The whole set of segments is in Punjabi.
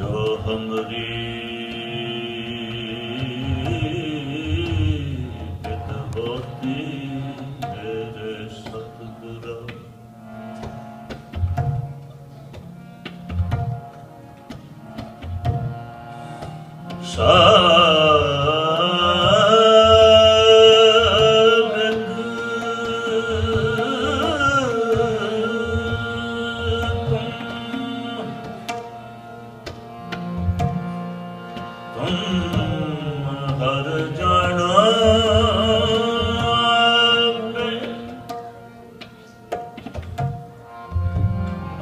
जो हमरी हित होती मेरे सतगुरा। हर जाना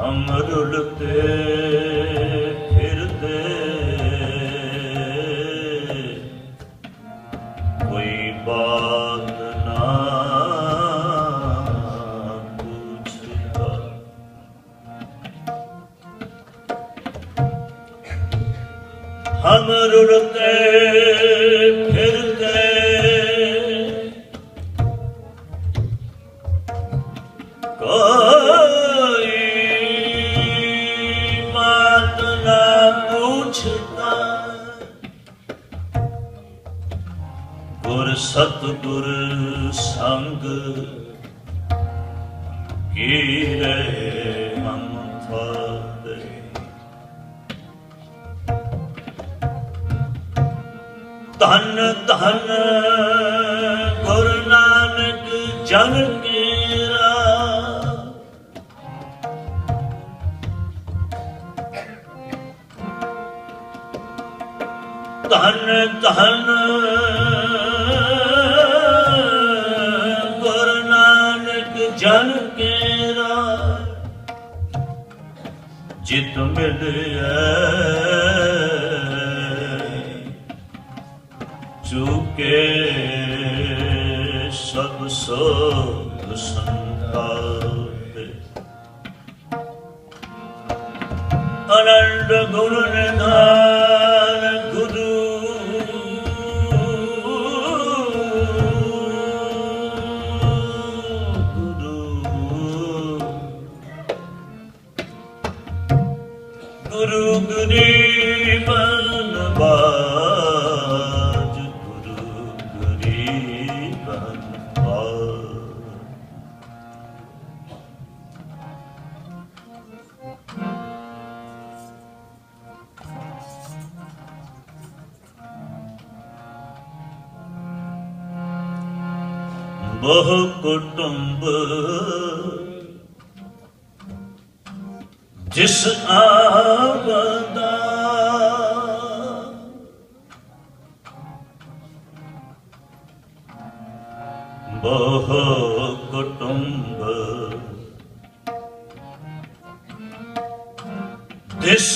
हम रुलते फिरते कोई बात ना पूछता। हम रुलते फिरते कोई बात ना पूछता। गुर सतगुर संग कीरे हम फादे। धन धन गुरु नानक जन केरा। धन धन गुरु नानक जन केरा। जित मिलिया चूके सब सोग संतापे। अनंत गुरु निधान गुरु गुरु गरीबन बाज। गुरु गरीबन बाज। बहु कुटुंब जिस आबदा। बहु कुटुंब जिस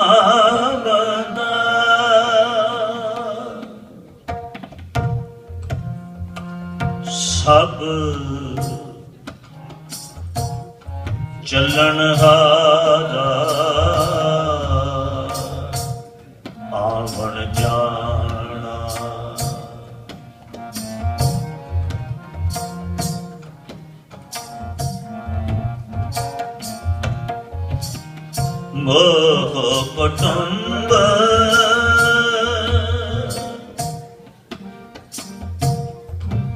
आबदा। सब चलन हारा आवण जाना। मोह कुटुंब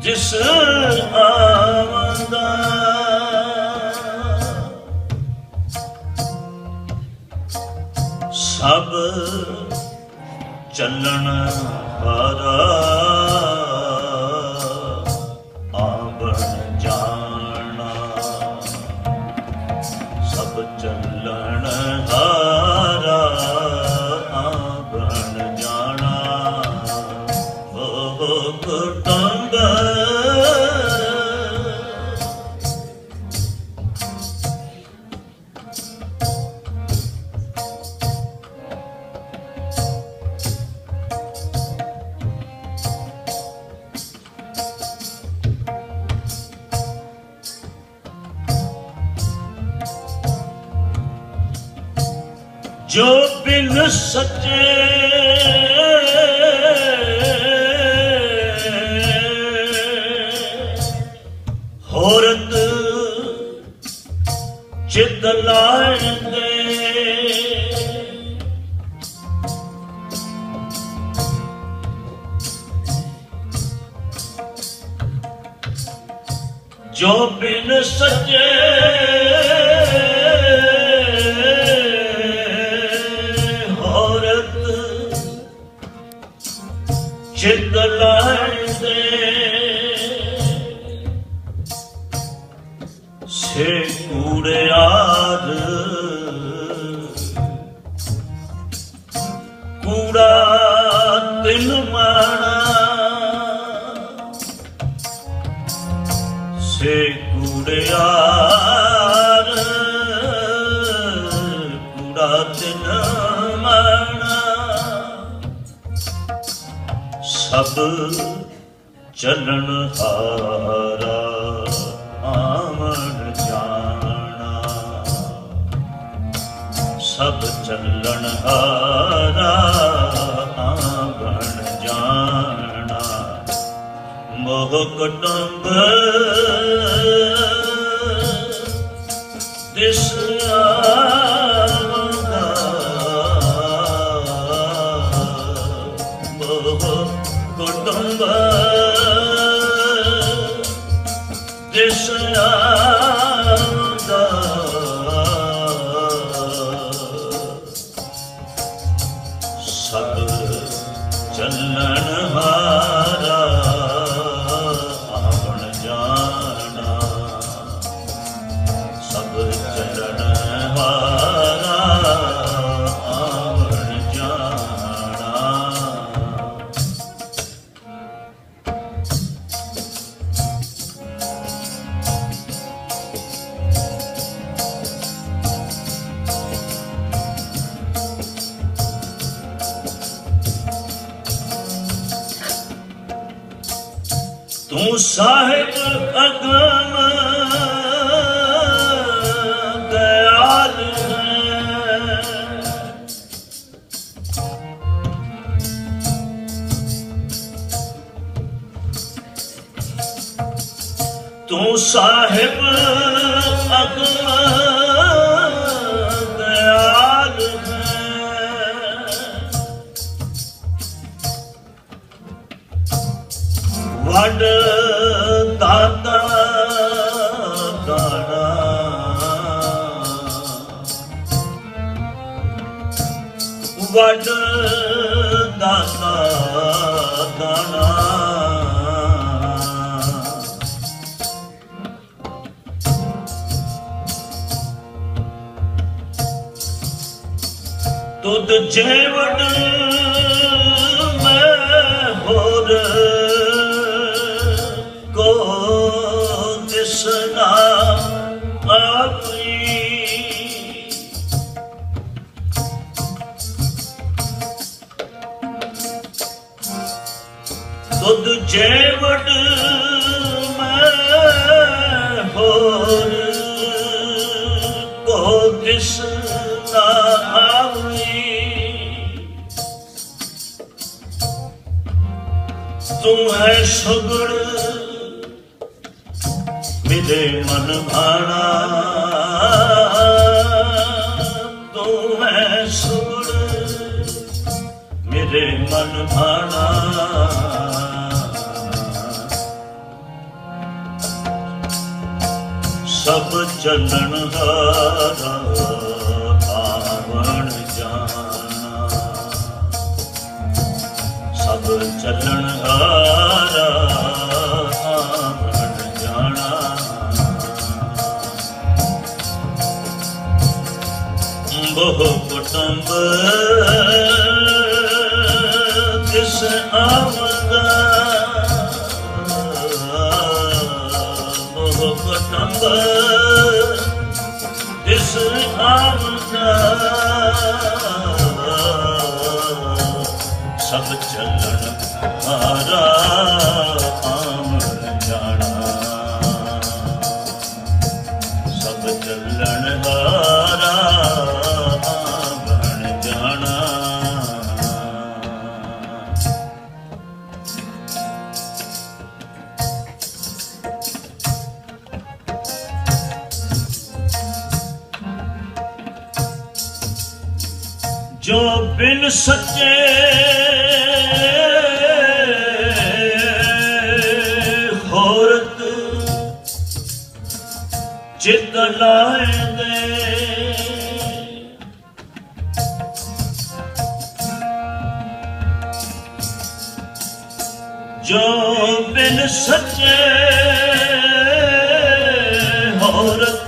जिस आवंदा। सब चलन हारा आवण जाना। सब चलन हारा आवण जाना। ओ कुटुंब जो बिन सच्चे होरत चित लाएंगे। सच्चे औरत चित लाए से कूड़ियार कूड़ा तिन माना से कूड़ियार कूड़ा तिन माना सब चलन हारा आवन जाना सब चलन हारा आवन जाना मोह कुटुंब दिस आवदा मोह कुटुंब दिस आवदा सब चलन हारा आवन जाना सब चलन हारा आवन जाना तू साहिब अगम दयाल है तू साहिब अगम दयाल है वड दाता दाना वड दाता दाना तुद जेवड मैं होर को दिसना अपनी तुद जेवड मैं होर को दिसना अपनी तू है सुगड़ मिले मन भाना तू है सुगड़ मिले मन भाना सब चलन हारा आवन जाना सब चलन हारा आवन जाना बहु कुटुंब दिस आवदा बहु कुटुंब दिस आवदा सब चलन हारा आवन जाना सब चलन हारा आवन जाना जो बिन सच्चे औरत चित लाए दे जो बिन सच्चे औरत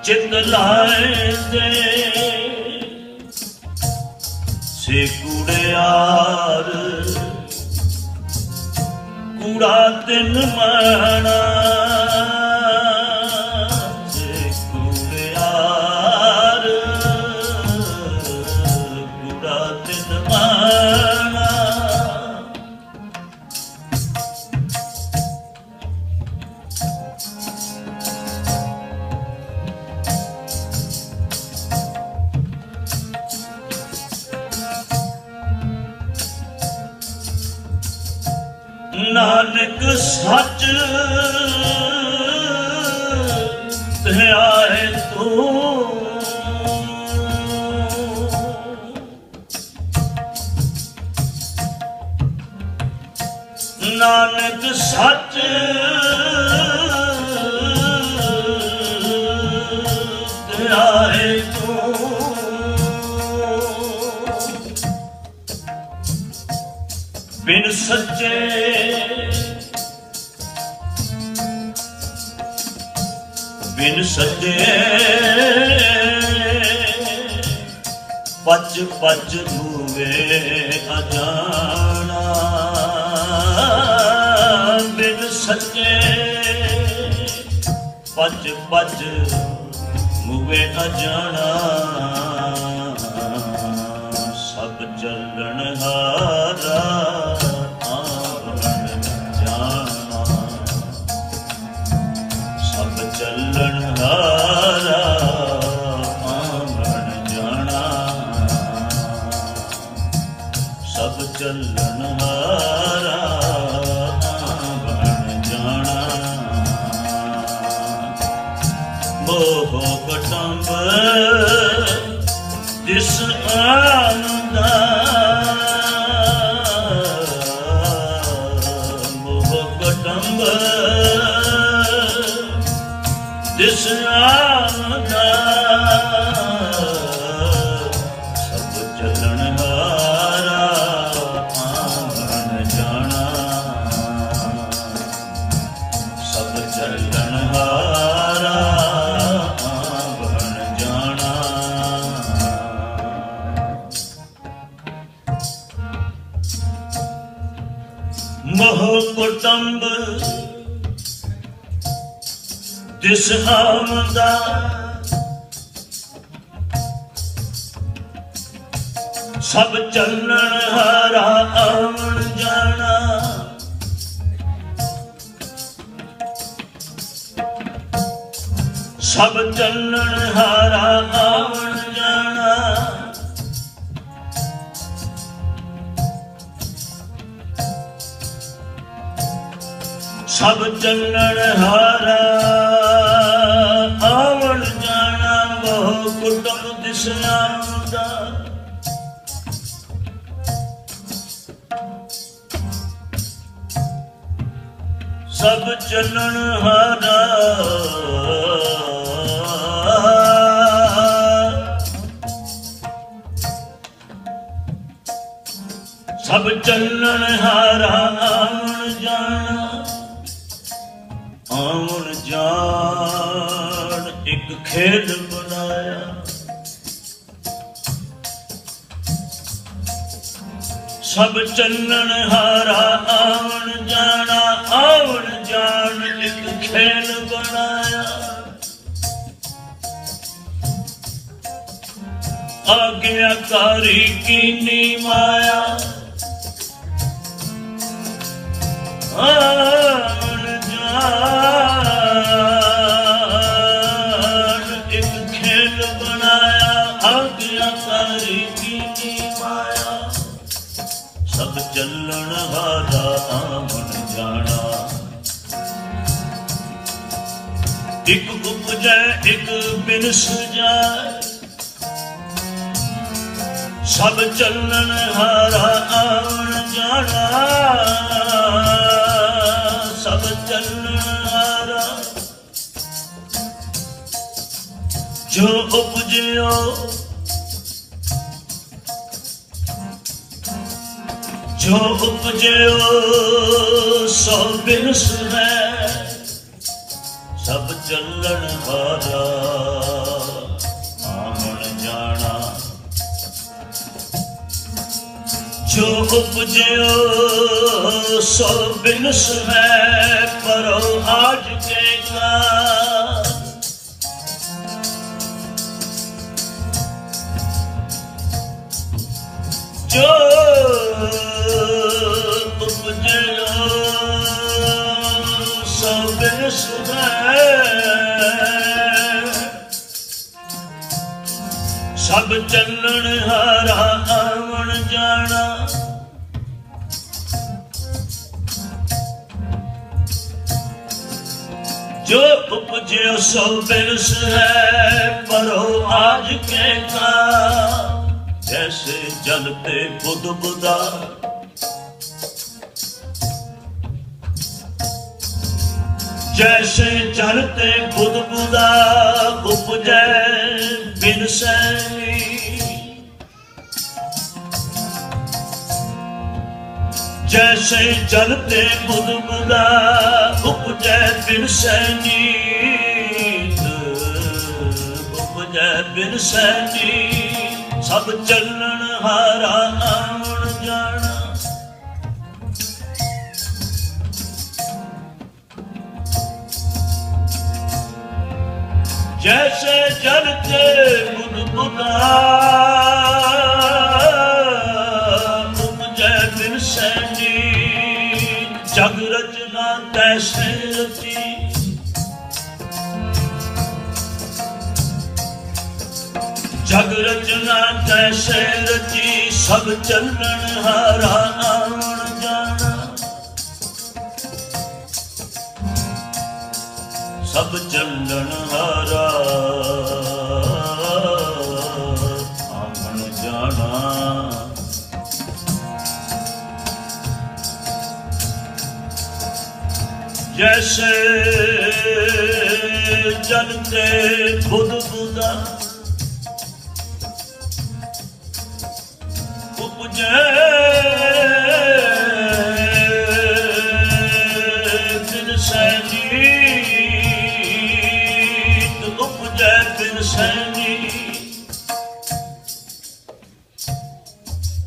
चित लाए दे से कूड़ियार कूड़ा दिन माना से कूड़ियार कूड़ा दिन माना नानक सच ध्याए तू नानक सच ध्याए तू बिन सच्चे बिन सच्चे पच पच मूवे अजाना बिन सच्चे पच पच मूवे अजाना सब चलन हारा चलन हारा आंगन जाना सब चलन हारा आंगन जाना मोह कटंब जिस आनंदा मोह कटंब जिस आनंदा सब चलन हारा आंगन जाना सब चलन हारा आंगन जाना मोह कुटुंब जिस आमदा सब चलन हारा आवन जाना सब चलन हारा आवन जाना सब चलन हारा आवन जाना मोह कुटुंब दिस आमदा सब चलन हारा सब चलन हारा आवन जाना आवन जान एक खेल बनाया सब चलन हारा आवन जाना आवन जान एक खेल बनाया आज्ञाकारी कीनी माया आवन जान एक खेल बनाया आज्ञाकारी कीनी माया सब चलन हारा आवन जाना एक उपजै एक बिन सुजाए सब चलन हारा आवन जाना सब चलन हारा जो उपजियो जो उपजियो सो बिनस है सब चलन हारा आमन जाना जो उपजियो सो बिनस है परो आज के का जो उपजियो सो बिनस है सब चलन हारा आवन जाना जो उपजियो सो बिनस है परो आज के का जैसे जलते बुध बुदा जैसे जलते बुध बुदा उपजे बिनसै जैसे जलते बुध बुदा उपजे बिनसै नीत उपजे बिनसै नीत सब चलन हारा आवन जाना जैसे जलते बुध बुदा उपजे बिनसै नीत जग रचना तैसे रची जग रचना तैसे रची सब चलन हारा आवन जाना सब चलन हारा आवन जाना जैसे जलते बुध बुदा उपजे बिनसै नीत उपजे बिनसै नीत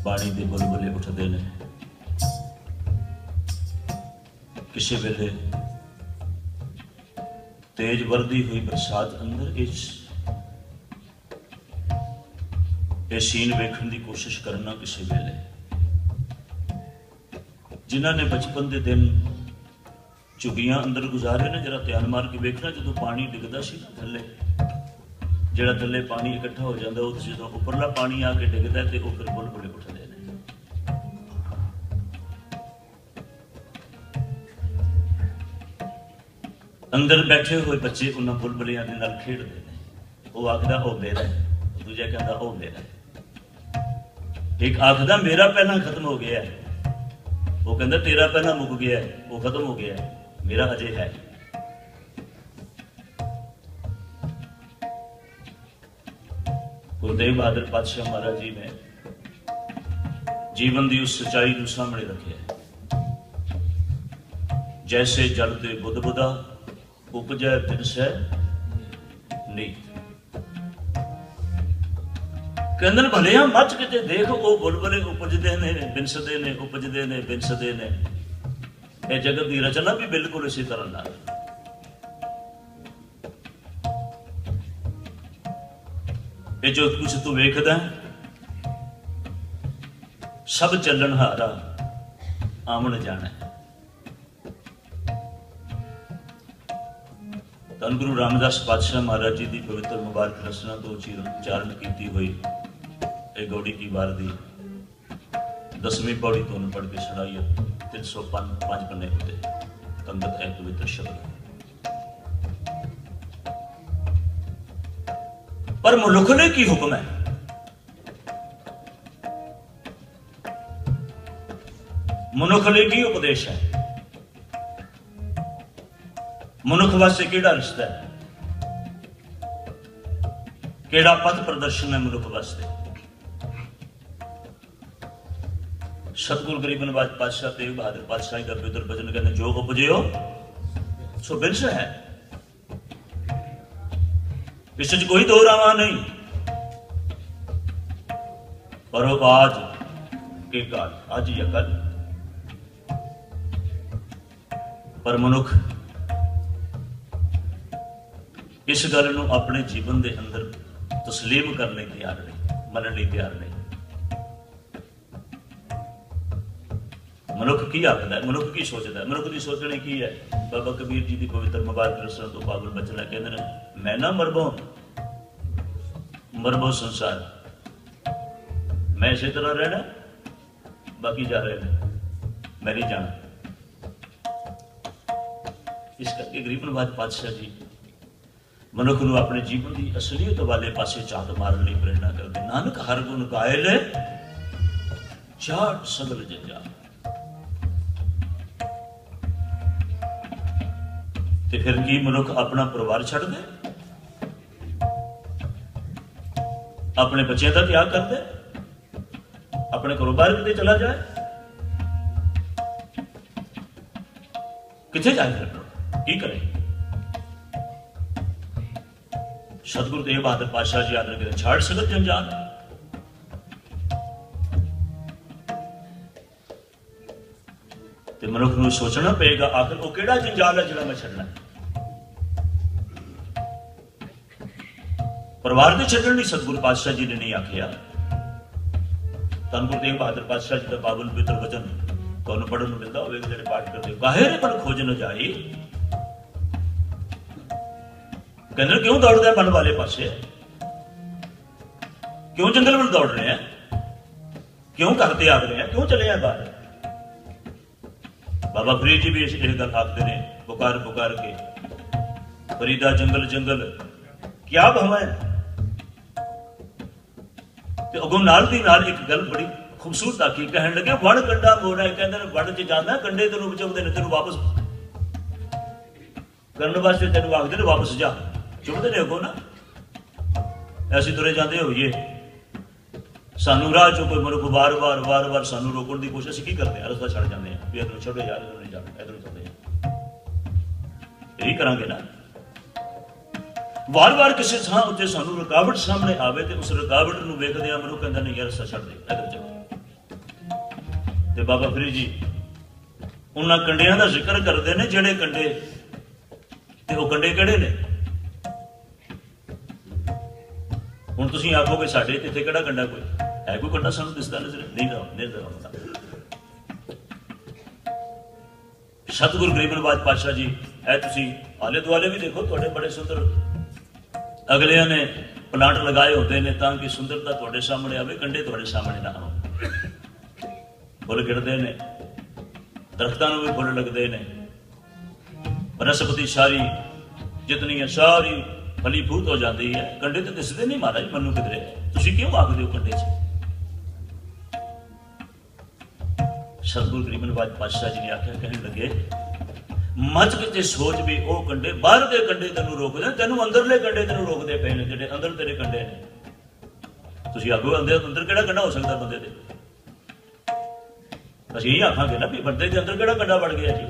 पानी दे बुलबुले उठते ने किसी वेले तेज वर्दी हुई बरसात अंदर ये सीन वेखण की कोशिश करना किसी वेले जिन्हों ने बचपन के दिन झुगियां अंदर गुजारे ने जरा ध्यान मार के वेखना जो पानी डिगदा सी ना थले जरा थले पानी इकट्ठा हो जाता जो उपरला पानी आके डिगदा तो वह फिर बुलबुले उठते हैं अंदर बैठे हुए बच्चे उन्होंने बुलबुलियां के नाल खेडते हैं वो आखदा ओ मेरा है दूजा कहता ओ मेरा है एक आखदा मेरा पहला खत्म हो गया है वो कहता तेरा पहला मुक गया है वो खत्म हो गया है मेरा अजे है गुरुदेव बहादुर पातशाह महाराज जी ने जीवन की उस सच्चाई को सामने रखे जैसे जलते बुध बुदा उपजै बिनसै नीत कहंदे भलिया मच किते देख वो बुलबुले उपजते ने बिनसदे ने उपजते ने बिनसदे ने यह जगत की रचना भी बिल्कुल इसी तरह ना ये जो कुछ तू वेखदा सब चलन हारा आमन जाना धन गुरु रामदास पातशाह महाराज जी की पवित्र मुबारक रचना तो उच्चारण की हुई गौड़ी की वार दी 10वीं पौड़ी तो पढ़ के सुनाई 305 पन्ने होते कंगत है पवित्र शब्द पर मनुख ने की हुक्म है मनुख ने की उपदेश है मनुख वास्ते केड़ा रिश्ता है ਕਿਹੜਾ ਪਥ ਪ੍ਰਦਰਸ਼ਨ ਹੈ ਮਨੁੱਖ ਵਾਸਤੇ। ਸਤਿਗੁਰੂ ਗਰੀਬ ਨਵਾਜ ਪਾਤਸ਼ਾਹ ਤੇਗ ਬਹਾਦਰ ਪਾਤਸ਼ਾਹ ਦਾ ਪਵਿੱਤਰ ਬਚਨ ਕਹਿੰਦੇ, ਜੋ ਉਪਜਿਓ ਸੋ ਬਿਰਛ ਹੈ। ਇਸ ਚ ਕੋਈ ਦੋ ਰਾਵਾਂ ਨਹੀਂ। ਪਰ ਉਹ ਆਜ ਕੇ ਕਾਲ, ਅੱਜ ਜਾਂ ਕੱਲ। ਪਰ ਮਨੁੱਖ ਇਸ ਗੱਲ ਨੂੰ ਆਪਣੇ ਜੀਵਨ ਦੇ ਅੰਦਰ ਤਸਲੀਮ ਕਰਨ ਲਈ ਤਿਆਰ ਨਹੀਂ, ਮੰਨਣ ਲਈ ਤਿਆਰ ਨਹੀਂ। ਮਨੁੱਖ ਕੀ ਆਖਦਾ, ਮਨੁੱਖ ਕੀ ਸੋਚਦਾ, ਮਨੁੱਖ ਦੀ ਸੋਚਣੀ ਕੀ ਹੈ। ਬਾਬਾ ਕਬੀਰ ਜੀ ਦੀ ਪਵਿੱਤਰ ਮੁਬਾਰਕ ਰਸਨਾ ਤੋਂ ਪਾਵਨ ਬਚਨ ਕਹਿੰਦੇ ਨੇ, ਮੈਂ ਨਾ ਮਰਬੋ ਸੰਸਾਰ, ਮੈਂ ਇਸੇ ਤਰ੍ਹਾਂ ਰਹਿਣਾ, ਬਾਕੀ ਜਾ ਰਹੇ ਨੇ, ਮੈਂ ਨਹੀਂ ਜਾਣਾ। ਇਸ ਕਰਕੇ ਗਰੀਬ ਨਵਾਜ ਪਾਤਸ਼ਾਹ ਜੀ ਮਨੁੱਖ ਨੂੰ ਆਪਣੇ ਜੀਵਨ ਦੀ ਅਸਲੀਅਤ ਵਾਲੇ ਪਾਸੇ ਝਾਤ ਮਾਰਨ ਲਈ ਪ੍ਰੇਰਣਾ ਕਰਦੇ। ਨਾਨਕ ਹਰ ਗੁਣ ਗਾਏ ਲੈ ਝਾਟ ਸਗਲ ਜੰਜਾਲ। ਤੇ ਫਿਰ ਕੀ ਮਨੁੱਖ ਆਪਣਾ ਪਰਿਵਾਰ ਛੱਡ ਦੇ, ਆਪਣੇ ਬੱਚਿਆਂ ਦਾ ਤਿਆਗ ਕਰ ਦੇ, ਆਪਣੇ ਘਰੋਂ ਬਾਹਰ ਕਿਤੇ ਚਲਾ ਜਾਏ? ਕਿੱਥੇ ਜਾਏ ਫਿਰ, ਕੀ ਕਰੇ? ਸਤਿਗੁਰੂ ਤੇਗ ਬਹਾਦਰ ਪਾਤਸ਼ਾਹ ਜੀ ਆਦਰ ਕਰਦੇ, ਛਾੜ ਸਗਲ ਜੰਜਾਲ। ਤੇ ਮਨੁੱਖ ਨੂੰ ਸੋਚਣਾ ਪਏਗਾ, ਆਖਰ ਉਹ ਕਿਹੜਾ ਜੰਜਾਲ ਹੈ ਜਿਹੜਾ ਮੈਂ ਛੱਡਣਾ। ਪਰਿਵਾਰ ਦੇ ਛੱਡਣ ਲਈ ਸਤਿਗੁਰੂ ਪਾਤਸ਼ਾਹ ਜੀ ਨੇ ਨਹੀਂ ਆਖਿਆ। ਧੰਨ ਗੁਰੂ ਤੇਗ ਬਹਾਦਰ ਪਾਤਸ਼ਾਹ ਜੀ ਦਾ ਪਾਵਨ ਪਵਿੱਤਰ ਵਚਨ ਤੁਹਾਨੂੰ ਪੜ੍ਹਨ ਨੂੰ ਮਿਲਦਾ ਹੋਵੇਗਾ, ਜਿਹੜੇ ਪਾਠ ਕਰਦੇ ਹੋ। ਗਾਹੇ ਪਰ ਖੋਜ ਨਾ ਜਾਈ, ਕਹਿੰਦੇ ਕਿਉਂ ਦੌੜਦਾ ਮਨ ਵਾਲੇ ਪਾਸੇ, ਕਿਉਂ ਜੰਗਲ ਵੱਲ ਦੌੜ ਰਹੇ ਆ, ਕਿਉਂ ਘਰ ਤੇ ਆ ਰਹੇ ਆ, ਕਿਉਂ ਚਲੇ ਆ ਬਾਹਰ। ਬਾਬਾ ਫਰੀਦ ਜੀ ਵੀ ਇਹ ਗੱਲ ਆਖਦੇ ਨੇ, ਪੁਕਾਰ ਪੁਕਾਰ ਕੇ ਫਰੀਦਾ ਜੰਗਲ ਜੰਗਲ ਕਿਆ ਭਵਾਂ। ਤੇ ਅਗੋਂ ਨਾਲ ਦੀ ਨਾਲ ਇੱਕ ਗੱਲ ਬੜੀ ਖੂਬਸੂਰਤ ਆਖੀ, ਕਹਿਣ ਲੱਗੇ ਵਣ ਕੰਡਾ ਮੋੜਾ। ਕਹਿੰਦੇ ਨੇ ਵਣ ਚ ਜਾਂਦਾ, ਕੰਡੇ ਤੈਨੂੰ ਬਚਾਉਂਦੇ ਨੇ, ਤੈਨੂੰ ਵਾਪਸ ਕਰਨ ਵਾਸਤੇ ਤੈਨੂੰ ਆਖਦੇ ਨੇ ਵਾਪਸ ਜਾ, ਚੁੱਕਦੇ ਨੇ ਅੱਗੋਂ ਨਾ। ਅਸੀਂ ਤੁਰੇ ਜਾਂਦੇ ਹੋਈਏ, ਸਾਨੂੰ ਰਾਹ ਚੋਂ ਕੋਈ ਮਨੁੱਖ ਵਾਰ-ਵਾਰ ਸਾਨੂੰ ਰੋਕਣ ਦੀ ਕੋਸ਼ਿਸ਼ ਕੀ ਕਰਦੇ ਆ, ਰਸਤਾ ਛੱਡ ਜਾਂਦੇ ਆ ਵੀ ਇੱਧਰੋਂ ਛੱਡੋ ਯਾਰ, ਇੱਧਰੋਂ ਨਹੀਂ ਜਾਣਾ, ਇੱਧਰੋਂ ਚੱਲਦੇ ਆ। ਇਹੀ ਕਰਾਂਗੇ ਨਾ। ਵਾਰ-ਵਾਰ ਕਿਸੇ ਥਾਂ ਉੱਤੇ ਸਾਨੂੰ ਰੁਕਾਵਟ ਸਾਹਮਣੇ ਆਵੇ ਤੇ ਉਸ ਰੁਕਾਵਟ ਨੂੰ ਵੇਖਦੇ ਆ ਮਨੁੱਖ ਕਹਿੰਦਾ ਨਹੀਂ ਯਾਰ ਰਸਤਾ ਛੱਡ ਦੇ, ਇੱਧਰ ਚੱਲ। ਤੇ ਬਾਬਾ ਫਰੀਦ ਜੀ ਉਹਨਾਂ ਕੰਡਿਆਂ ਦਾ ਜ਼ਿਕਰ ਕਰਦੇ ਨੇ, ਜਿਹੜੇ ਕੰਡੇ, ਤੇ ਉਹ ਕੰਡੇ ਕਿਹੜੇ ਨੇ? ਹੁਣ ਤੁਸੀਂ ਆਖੋਗੇ ਸਾਡੇ ਇੱਥੇ ਕਿਹੜਾ ਕੰਡਾ, ਕੋਈ ਹੈ ਕੋਈ ਕੰਡਾ ਸਾਨੂੰ ਦਿਸਦਾ ਨਜ਼ਰ ਨਹੀਂ ਆਉਂਦਾ। ਸਤਿਗੁਰੂ ਗਰੀਬ ਨਵਾਜ ਪਾਤਸ਼ਾਹ ਜੀ, ਇਹ ਤੁਸੀਂ ਆਲੇ ਦੁਆਲੇ ਵੀ ਦੇਖੋ, ਤੁਹਾਡੇ ਬੜੇ ਸੁੰਦਰ ਅਗਲਿਆਂ ਨੇ ਪਲਾਂਟ ਲਗਾਏ ਹੁੰਦੇ ਨੇ ਤਾਂ ਕਿ ਸੁੰਦਰਤਾ ਤੁਹਾਡੇ ਸਾਹਮਣੇ ਆਵੇ, ਕੰਡੇ ਤੁਹਾਡੇ ਸਾਹਮਣੇ ਨਾ ਆਉਣ। ਫੁੱਲ ਗਿਰਦੇ ਨੇ, ਦਰਖਤਾਂ ਨੂੰ ਵੀ ਫੁੱਲ ਲੱਗਦੇ ਨੇ, ਬਨਸਪਤੀ ਸਾਰੀ ਜਿਤਨੀ ਹੈ ਸਾਰੀ ਫਲੀਭੂਤ ਹੋ ਜਾਂਦੀ ਹੈ, ਕੰਡੇ ਤੇ ਦਿਸਦੇ ਨਹੀਂ ਮਹਾਰਾਜ ਮੈਨੂੰ ਕਿਧਰੇ। ਤੁਸੀਂ ਕਿਉਂ ਆਖਦੇ ਹੋ ਕੰਡੇ 'ਚ? ਸਤਿਗੁਰੂ ਗਰੀਬ ਨਵਾਜ ਪਾਤਸ਼ਾਹ ਜੀ ਨੇ ਆਖਿਆ, ਕਹਿਣ ਲੱਗੇ ਮੱਚ ਕਿਤੇ ਸੋਚ ਵੀ ਉਹ ਕੰਡੇ, ਬਾਹਰ ਦੇ ਕੰਡੇ ਤੈਨੂੰ ਰੋਕਦੇ, ਤੈਨੂੰ ਅੰਦਰਲੇ ਕੰਡੇ ਤੈਨੂੰ ਰੋਕਦੇ ਪਏ ਨੇ, ਜਿਹੜੇ ਅੰਦਰ ਤੇਰੇ ਕੰਡੇ ਨੇ। ਤੁਸੀਂ ਆਖੋ ਅੰਦਰ ਕਿਹੜਾ ਕੰਡਾ ਹੋ ਸਕਦਾ ਬੰਦੇ ਦੇ? ਅਸੀਂ ਇਹੀ ਆਖਾਂਗੇ ਨਾ ਵੀ ਬੰਦੇ ਦੇ ਅੰਦਰ ਕਿਹੜਾ ਕੰਡਾ ਵੜ ਗਿਆ ਜੀ,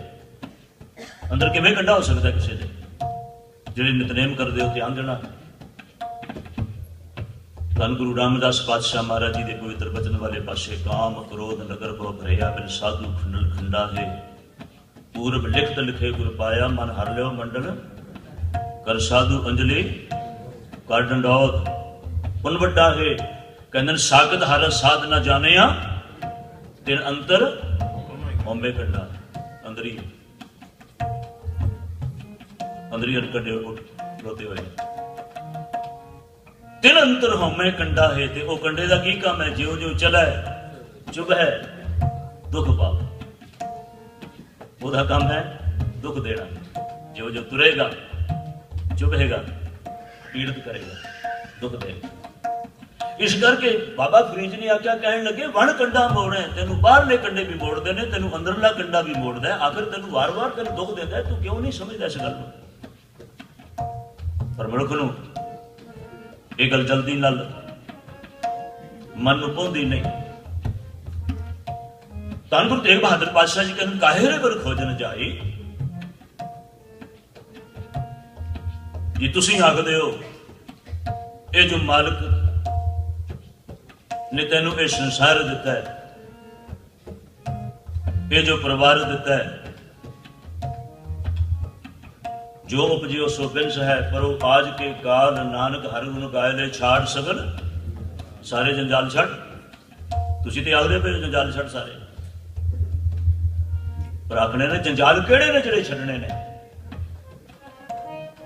ਅੰਦਰ ਕਿਵੇਂ ਕੰਡਾ ਹੋ ਸਕਦਾ ਕਿਸੇ ਦੇ? ਜਿਹੜੇ ਨਿਤਨੇਮ ਕਰਦੇ ਹੋ ਧਿਆਨ ਦੇਣਾ। ਧੰਨ ਗੁਰੂ ਰਾਮਦਾਸ ਪਾਤਸ਼ਾਹ ਮਹਾਰਾਜ ਜੀ ਦੇ ਪਵਿੱਤਰ ਬਚਨ ਵਾਲੇ ਪਾਸੇ, ਕਾਮ ਕ੍ਰੋਧ ਨਗਰ ਭਉ ਭਰਿਆ ਬਿਨ ਸਾਧੂ ਖੰਡਲ ਖੰਡਾ ਹੈ, ਪੂਰਬ ਲਿਖਤ ਲਿਖੇ ਗੁਰ ਪਾਇਆ, ਮਨ ਹਰ ਲਿਓ ਮੰਡਲ ਕਰ ਸਾਧੂ ਅੰਜਲੀ ਕਰ ਡੰਡੌਤ ਪੁਨ ਵੱਡਾ ਹੈ। ਕਹਿੰਦੇ ਸਾਖਤ ਹਰ ਸਾਧ ਨਾ ਜਾਣਿਆ, ਤਿਨ ਅੰਤਰ ਹਉਮੈ ਕੰਡਾ। ਅੰਦਰੀ ਕੰਡੇ ਉੱਠ ਖਲੋਤੇ ਹੋਏ, ਤਿਨ ਅੰਤਰ ਹਉਮੈ ਕੰਡਾ ਹੈ। ਤੇ ਉਹ ਕੰਡੇ ਦਾ ਕੀ ਕੰਮ ਹੈ? ਜਿਉਂ ਜਿਉਂ ਚਲਾ ਚੁਭ ਹੈ ਦੁੱਖ ਪਾਵ, ਉਹਦਾ ਕੰਮ ਹੈ ਦੁੱਖ ਦੇਣਾ। ਜਿਉਂ ਜਿਉਂ ਤੁਰੇਗਾ ਚੁਭੇਗਾ, ਪੀੜਤ ਕਰੇਗਾ, ਦੁੱਖ ਦੇਗਾ। ਇਸ ਕਰਕੇ ਬਾਬਾ ਫਰੀਦ ਨੇ ਆਖਿਆ, ਕਹਿਣ ਲੱਗੇ ਵਣ ਕੰਡਾ ਮੋੜੇ, ਤੈਨੂੰ ਬਾਹਰਲੇ ਕੰਡੇ ਵੀ ਮੋੜਦੇ ਨੇ, ਤੈਨੂੰ ਅੰਦਰਲਾ ਕੰਡਾ ਵੀ ਮੋੜਦਾ। ਆਖਿਰ ਤੈਨੂੰ ਵਾਰ-ਵਾਰ ਤੈਨੂੰ ਦੁੱਖ ਦਿੰਦਾ, ਤੂੰ ਕਿਉਂ ਨਹੀਂ ਸਮਝਦਾ ਇਸ ਗੱਲ ਨੂੰ? ਪਰ ਮਨੁੱਖ ਨੂੰ ਇਹ ਗੱਲ ਜਲਦੀ ਨਾਲ ਮਨ ਨੂੰ ਪਾਉਂਦੀ ਨਹੀਂ। ਧੰਨ ਗੁਰੂ ਤੇਗ ਬਹਾਦਰ ਪਾਤਸ਼ਾਹ ਜੀ ਕਹਿੰਦੇ ਕਾਹੇ ਰੇ ਬਰ ਖੋਜਨ ਜਾਈ। ਜੇ ਤੁਸੀਂ ਆਖਦੇ ਹੋ ਇਹ ਜੋ ਮਾਲਕ ਨੇ ਤੈਨੂੰ ਇਹ ਸੰਸਾਰ ਦਿੱਤਾ ਹੈ, ਇਹ ਜੋ ਪਰਿਵਾਰ ਦਿੱਤਾ ਹੈ, ਜੋ ਉਪਜਿਓ ਸੋ ਬਿਨਸ ਹੈ, ਪਰ ਉਹ ਆਜ ਕੇ ਕਾਲ ਨਾਨਕ ਹਰਿ ਗੁਣ ਗਾਏ ਲੈ ਛਾੜ ਸਗਲ ਸਾਰੇ ਜੰਜਾਲ ਛੱਡ। ਤੁਸੀਂ ਤੇ ਆਖਦੇ ਪਏ ਜੰਜਾਲ ਛੱਡ ਸਾਰੇ, ਪਰ ਆਖਣੇ ਨੇ ਜੰਜਾਲ ਕਿਹੜੇ ਨੇ ਜਿਹੜੇ ਛੱਡਣੇ ਨੇ।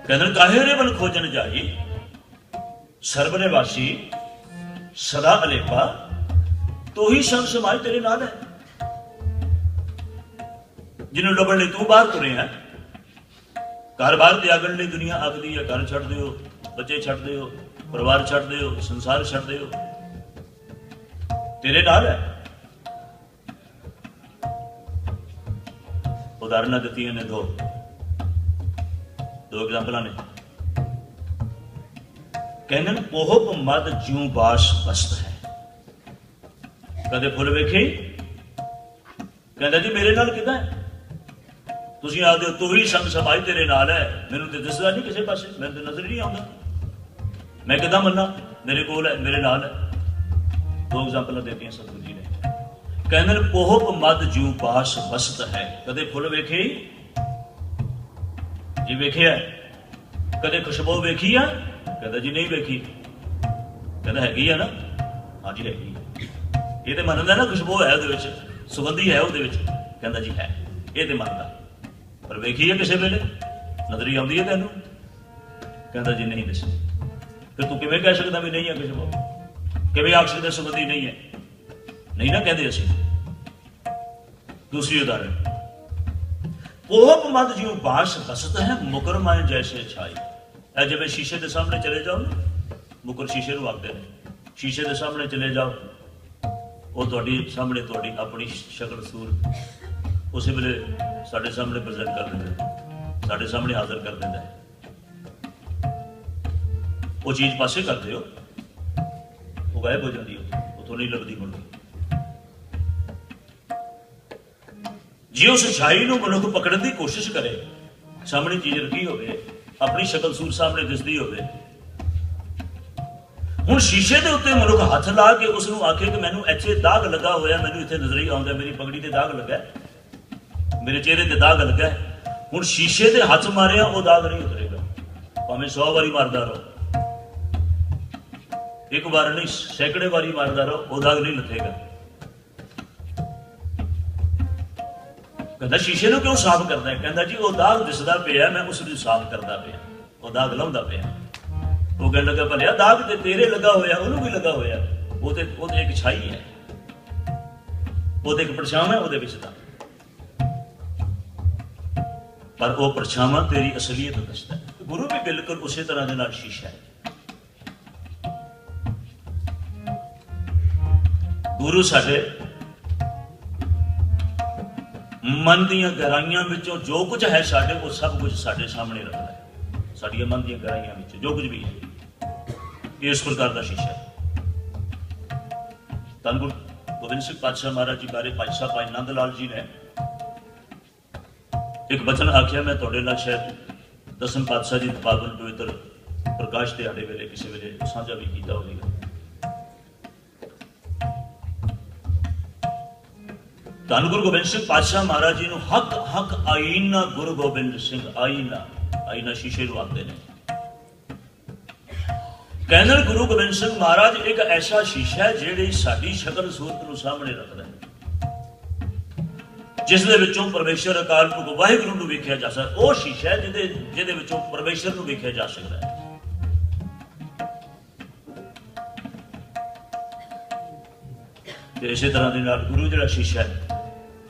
ਕਹਿੰਦੇ ਕਾਹੇ ਰੇ ਬਨ ਖੋਜਨ ਜਾਈ, ਸਰਬ ਨੇ ਵਾਸੀ ਸਦਾ ਅਲੇਪਾ, ਤੂੰ ਹੀ ਸੰਗ ਸਮਾਜ ਤੇਰੇ ਨਾਲ ਹੈ। ਜਿਹਨੂੰ ਲੱਭਣ ਲਈ ਤੂੰ ਬਾਹਰ ਤੁਰਿਆ, ਘਰ ਬਾਹਰ ਤਿਆਗਣ ਲਈ ਦੁਨੀਆ ਆਖਦੀ ਹੈ ਘਰ ਛੱਡ ਦਿਓ, ਬੱਚੇ ਛੱਡ ਦਿਓ, ਪਰਿਵਾਰ ਛੱਡ ਦਿਓ, ਸੰਸਾਰ ਛੱਡ ਦਿਓ, ਤੇਰੇ ਨਾਲ ਹੈ। ਉਦਾਹਰਨਾਂ ਦਿੱਤੀਆਂ ਨੇ ਦੋ ਐਗਜ਼ਾਮਪਲਾਂ ਨੇ। ਕਹਿੰਦੇ ਪੋਹਪ ਮਦ ਜਿਉ ਬਾਸ ਬਸਤ ਹੈ। ਕਦੇ ਫੁੱਲ ਵੇਖੇ? ਕਹਿੰਦਾ ਜੀ ਮੇਰੇ ਨਾਲ ਕਿਦਾਂ ਹੈ? ਤੁਸੀਂ ਆਖਦੇ ਹੋ ਤੂੰ ਹੀ ਸੰਗ ਸਮਾਜ ਤੇਰੇ ਨਾਲ ਹੈ, ਮੈਨੂੰ ਤੇ ਦਿਸਦਾ ਨਹੀਂ ਕਿਸੇ ਪਾਸੇ, ਮੈਨੂੰ ਤੇ ਨਜ਼ਰ ਨਹੀਂ ਆਉਂਦਾ, ਮੈਂ ਕਿੱਦਾਂ ਮੰਨਾਂ? ਮੇਰੇ ਕੋਲ ਹੈ, ਮੇਰੇ ਨਾਲ ਹੈ। ਦੋ ਐਗਜ਼ਾਮਪਲਾਂ ਦਿੱਤੀਆਂ ਸਤਿਗੁਰੂ ਜੀ ਨੇ। ਕਹਿੰਦੇ ਪੋਹਪ ਮਦ ਜਿਉ ਬਾਸ ਬਸਤ ਹੈ। ਕਦੇ ਫੁੱਲ ਵੇਖੇ? ਜੀ ਵੇਖਿਆ। ਕਦੇ ਖੁਸ਼ਬੂ ਵੇਖੀ ਆ? ਕਹਿੰਦਾ ਜੀ ਨਹੀਂ ਵੇਖੀ। ਕਹਿੰਦਾ ਹੈਗੀ ਆ ਨਾ? ਹਾਂਜੀ ਹੈਗੀ। ਇਹ ਤੇ ਮੰਨਦਾ ਨਾ ਖੁਸ਼ਬੂ ਹੈ ਉਹਦੇ ਵਿੱਚ, ਸੁਗੰਧੀ ਹੈ ਉਹਦੇ ਵਿੱਚ। ਕਹਿੰਦਾ ਜੀ ਹੈ, ਇਹ ਤੇ ਮੰਨਦਾ। ਪਰ ਵੇਖੀ ਹੈ ਕਿਸੇ ਵੇਲੇ? ਨਜ਼ਰੀ ਆਉਂਦੀ ਹੈ ਤੈਨੂੰ? ਕਹਿੰਦਾ ਜੀ ਨਹੀਂ ਦਿਸਦੀ। ਫਿਰ ਤੂੰ ਕਿਵੇਂ ਕਹਿ ਸਕਦਾ ਵੀ ਨਹੀਂ ਹੈ ਖੁਸ਼ਬੂ? ਕਿਵੇਂ ਆਖ ਸਕਦਾ ਸੁਗੰਧੀ ਨਹੀਂ ਹੈ? ਨਹੀਂ ਨਾ ਕਹਿੰਦੇ ਅਸੀਂ। ਦੂਸਰੀ ਉਦਾਹਰਨ, ਪੋਹਪ ਮਦ ਜਿਉ ਬਾਸ ਬਸਤ ਹੈ, ਮੁਕਰ ਮਾਏ ਜੈਸੇ ਛਾਈ। ਇਹ ਜਿਵੇਂ ਸ਼ੀਸ਼ੇ ਦੇ ਸਾਹਮਣੇ ਚਲੇ ਜਾਓ ਨਾ, ਮੁਕਰ ਸ਼ੀਸ਼ੇ ਨੂੰ ਆਖਦੇ ਨੇ। ਸ਼ੀਸ਼ੇ ਦੇ ਸਾਹਮਣੇ ਚਲੇ ਜਾਓ, ਉਹ ਤੁਹਾਡੀ ਸਾਹਮਣੇ ਤੁਹਾਡੀ ਆਪਣੀ ਸ਼ਕਲ ਸੂਰਤ ਉਸੇ ਵੇਲੇ ਸਾਡੇ ਸਾਹਮਣੇ ਪ੍ਰੈਜ਼ੈਂਟ ਕਰ ਦਿੰਦਾ, ਸਾਡੇ ਸਾਹਮਣੇ ਹਾਜ਼ਰ ਕਰ ਦਿੰਦਾ ਹੈ। ਉਹ ਚੀਜ਼ ਪਾਸੇ ਕਰ ਦਿਓ, ਉਹ ਗਾਇਬ ਹੋ ਜਾਂਦੀ ਹੈ, ਉੱਥੋਂ ਨਹੀਂ ਲੱਭਦੀ ਮੁੜ। ਜੇ ਉਸ ਸੱਚਾਈ ਨੂੰ ਮਨੁੱਖ ਪਕੜਨ ਦੀ ਕੋਸ਼ਿਸ਼ ਕਰੇ, ਸਾਹਮਣੇ ਚੀਜ਼ ਰੱਖੀ ਹੋਵੇ, ਆਪਣੀ ਸ਼ਕਲ ਸੂਰਤ ਸਾਹਮਣੇ ਦਿਸਦੀ ਹੋਵੇ। ਹੁਣ ਸ਼ੀਸ਼ੇ ਦੇ ਉੱਤੇ ਮਨੁੱਖ ਹੱਥ ਲਾ ਕੇ ਉਸ ਨੂੰ ਆਖੇ ਕਿ ਮੈਨੂੰ ਇੱਥੇ ਦਾਗ ਲੱਗਾ ਹੋਇਆ, ਮੈਨੂੰ ਇੱਥੇ ਨਜ਼ਰ ਹੀ ਆਉਂਦਾ, ਮੇਰੀ ਪਗੜੀ ਤੇ ਦਾਗ ਲੱਗਾ, ਮੇਰੇ ਚਿਹਰੇ ਤੇ ਦਾਗ ਲੱਗਾ। ਹੁਣ ਸ਼ੀਸ਼ੇ ਤੇ ਹੱਥ ਮਾਰਿਆ ਉਹ ਦਾਗ ਨਹੀਂ ਉਤਰੇਗਾ, ਭਾਵੇਂ 100 ਵਾਰੀ ਮਾਰਦਾ ਰਹੋ, ਇੱਕ ਵਾਰ ਨਹੀਂ ਸੈਂਕੜੇ ਵਾਰੀ ਮਾਰਦਾ ਰਹੋ, ਉਹ ਦਾਗ ਨਹੀਂ ਲੱਥੇਗਾ। ਕਹਿੰਦਾ ਸ਼ੀਸ਼ੇ ਨੂੰ ਕਿਉਂ ਸਾਫ਼ ਕਰਦਾ ਹੈ? ਕਹਿੰਦਾ ਜੀ ਉਹ ਦਾਗ ਦਿਸਦਾ ਪਿਆ, ਮੈਂ ਉਸ ਨੂੰ ਸਾਫ਼ ਕਰਦਾ ਪਿਆ, ਉਹ ਦਾਗ ਲਾਉਂਦਾ ਪਿਆ। ਉਹ ਕਹਿਣ ਲੱਗਾ ਭਲਿਆ ਦਾਗ ਤੇ ਤੇਰੇ ਲੱਗਾ ਹੋਇਆ, ਉਹਨੂੰ ਵੀ ਲੱਗਾ ਹੋਇਆ, ਉਹਦੇ ਇੱਕ ਛਾਈ ਹੈ, ਉਹਦੇ ਇੱਕ ਪਰਛਾਵਾਂ ਹੈ ਉਹਦੇ ਵਿੱਚ ਦਾ, ਪਰ ਉਹ ਪਰਛਾਵਾਂ ਤੇਰੀ ਅਸਲੀਅਤ ਦੱਸਦਾ ਹੈ। ਗੁਰੂ ਵੀ ਬਿਲਕੁਲ ਉਸੇ ਤਰ੍ਹਾਂ ਦੇ ਨਾਲ ਸ਼ੀਸ਼ਾ ਹੈ। ਗੁਰੂ ਸਾਡੇ ਮਨ ਦੀਆਂ ਗਹਿਰਾਈਆਂ ਵਿੱਚੋਂ ਜੋ ਕੁਝ ਹੈ ਸਾਡੇ, ਉਹ ਸਭ ਕੁਝ ਸਾਡੇ ਸਾਹਮਣੇ ਰੱਖਦਾ ਹੈ। ਸਾਡੀਆਂ ਮਨ ਦੀਆਂ ਗਹਿਰਾਈਆਂ ਵਿੱਚ ਜੋ ਕੁਝ ਵੀ ਹੈ, ਇਸ ਪ੍ਰਕਾਰ ਦਾ ਸ਼ੀਸ਼ਾ ਹੈ। ਧੰਨ ਗੁਰੂ ਗੋਬਿੰਦ ਸਿੰਘ ਪਾਤਸ਼ਾਹ ਮਹਾਰਾਜ ਜੀ ਬਾਰੇ ਭਾਈ ਸਾਹਿਬ ਭਾਈ ਨੰਦ ਲਾਲ ਜੀ ਨੇ ਇੱਕ ਬਚਨ ਆਖਿਆ, ਮੈਂ ਤੁਹਾਡੇ ਨਾਲ ਸ਼ਾਇਦ ਦਸਮ ਪਾਤਸ਼ਾਹ ਜੀ ਪਾਵਨ ਪਵਿੱਤਰ ਪ੍ਰਕਾਸ਼ ਦਿਹਾੜੇ ਵੇਲੇ ਕਿਸੇ ਵੇਲੇ ਸਾਂਝਾ ਵੀ ਕੀਤਾ ਹੋਵੇਗਾ। ਧੰਨ ਗੁਰੂ ਗੋਬਿੰਦ ਸਿੰਘ ਪਾਤਸ਼ਾਹ ਮਹਾਰਾਜ ਜੀ ਨੂੰ ਹੱਕ ਹੱਕ ਆਈਨਾ ਗੁਰੂ ਗੋਬਿੰਦ ਸਿੰਘ, ਆਈਨਾ ਸ਼ੀਸ਼ੇ ਨੂੰ ਆਖਦੇ ਨੇ। ਕਹਿੰਦੇ ਗੁਰੂ ਗੋਬਿੰਦ ਸਿੰਘ ਮਹਾਰਾਜ ਇੱਕ ਐਸਾ ਸ਼ੀਸ਼ਾ ਹੈ ਜਿਹੜੀ ਸਾਡੀ ਸ਼ਕਲ ਸੂਰਤ ਨੂੰ ਸਾਹਮਣੇ ਰੱਖਦਾ ਹੈ, ਜਿਸ ਦੇ ਵਿੱਚੋਂ ਪਰਮੇਸ਼ਰ ਅਕਾਲ ਪੁਰਖ ਵਾਹਿਗੁਰੂ ਨੂੰ ਵੇਖਿਆ ਜਾ ਸਕਦਾ। ਉਹ ਸ਼ੀਸ਼ਾ ਹੈ ਜਿਹਦੇ ਵਿੱਚੋਂ ਪਰਮੇਸ਼ਰ ਨੂੰ ਵੇਖਿਆ ਜਾ ਸਕਦਾ ਹੈ। ਤੇ ਇਸੇ ਤਰ੍ਹਾਂ ਦੇ ਨਾਲ ਗੁਰੂ ਜਿਹੜਾ ਸ਼ੀਸ਼ਾ ਹੈ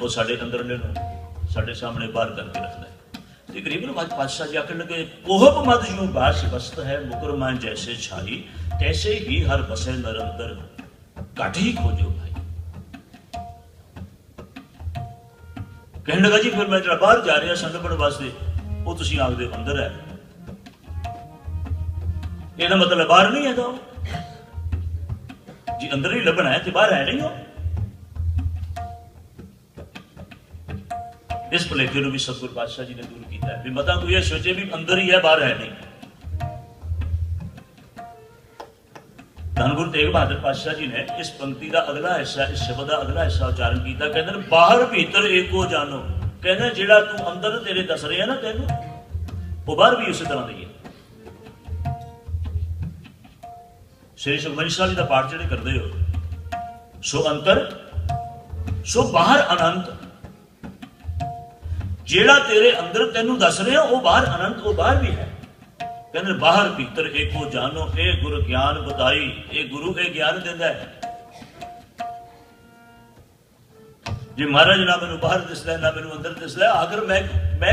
ਉਹ ਸਾਡੇ ਅੰਦਰਲੇ ਨੂੰ ਸਾਡੇ ਸਾਹਮਣੇ ਬਾਹਰ ਕਰਕੇ ਰੱਖਦਾ ਹੈ। ਤੇ ਗਰੀਬ ਪਾਤਸ਼ਾਹ ਜੀ ਆਖਣ ਲੱਗੇ, ਪੋਹਪ ਮਦ ਜਿਉ ਬਾਸ ਬਸਤ ਹੈ, ਮੁਕਰ ਮਾਨ ਜੈਸੇ ਛਾਈ, ਤੈਸੇ ਹੀ ਹਰ ਬਸੇ ਨਿਰੰਤਰ, ਘਟ ਹੀ ਖੋਜੋ ਭਾਈ। ਕਹਿਣ ਲੱਗਾ ਜੀ ਫਿਰ ਮੈਂ ਜਿਹੜਾ ਬਾਹਰ ਜਾ ਰਿਹਾ ਸੰਗਪਣ ਵਾਸਤੇ, ਉਹ ਤੁਸੀਂ ਆਖਦੇ ਅੰਦਰ ਹੈ। ਇਹਦਾ ਮਤਲਬ ਬਾਹਰ ਨਹੀਂ ਹੈਗਾ ਉਹ। ਜੀ ਅੰਦਰ ਹੀ ਲੱਭਣਾ ਹੈ ਤੇ ਬਾਹਰ ਹੈ ਨਹੀਂ ਉਹ। ਇਸ ਭੁਲੇਖੇ ਨੂੰ ਵੀ ਸਤਿਗੁਰੂ ਪਾਤਸ਼ਾਹ ਜੀ ਨੇ ਦੂਰ ਕੀਤਾ ਵੀ ਮਤਾਂ ਕੋਈ ਇਹ ਸੋਚੇ ਵੀ ਅੰਦਰ ਹੀ ਹੈ ਬਾਹਰ ਹੈ ਨਹੀਂ। ਧੰਨ ਗੁਰੂ ਤੇਗ ਬਹਾਦਰ ਪਾਤਸ਼ਾਹ ਜੀ ਨੇ ਇਸ ਪੰਕਤੀ ਦਾ ਅਗਲਾ ਹਿੱਸਾ, ਇਸ ਸ਼ਬਦ ਦਾ ਅਗਲਾ ਹਿੱਸਾ ਉਚਾਰਨ ਕੀਤਾ। ਕਹਿੰਦੇ ਨੇ ਬਾਹਰ ਭੀਤਰ ਏਕੋ ਜਾਨੋ। ਕਹਿੰਦੇ ਜਿਹੜਾ ਤੂੰ ਅੰਦਰ ਤੇਰੇ ਦੱਸ ਰਿਹਾ ਨਾ ਤੈਨੂੰ, ਉਹ ਬਾਹਰ ਵੀ ਉਸੇ ਤਰ੍ਹਾਂ ਦੀ ਹੈ। ਸ਼੍ਰੀ ਸੁਖਮਨੀ ਸਾਹਿਬ ਜੀ ਦਾ ਪਾਠ ਜਿਹੜੇ ਕਰਦੇ ਹੋ, ਸੋ ਅੰਤਰ ਸੋ ਬਾਹਰ ਅਨੰਤ। ਜਿਹੜਾ ਤੇਰੇ ਅੰਦਰ ਤੈਨੂੰ ਦੱਸ ਰਿਹਾ ਉਹ ਬਾਹਰ ਅਨੰਤ, ਉਹ ਬਾਹਰ ਵੀ ਹੈ। ਕਹਿੰਦੇ ਬਾਹਰ ਭੀਤਰ ਏਕੋ ਜਾਨੋ, ਇਹ ਗੁਰ ਗਿਆਨ ਬਤਾਈ। ਇਹ ਗੁਰੂ ਇਹ ਗਿਆਨ ਦਿੰਦਾ ਹੈ। ਜੇ ਮਹਾਰਾਜ ਨਾ ਮੈਨੂੰ ਬਾਹਰ ਦਿਸਦਾ ਨਾ ਮੈਨੂੰ ਅੰਦਰ ਦਿਸਦਾ, ਆਖਰ ਮੈਂ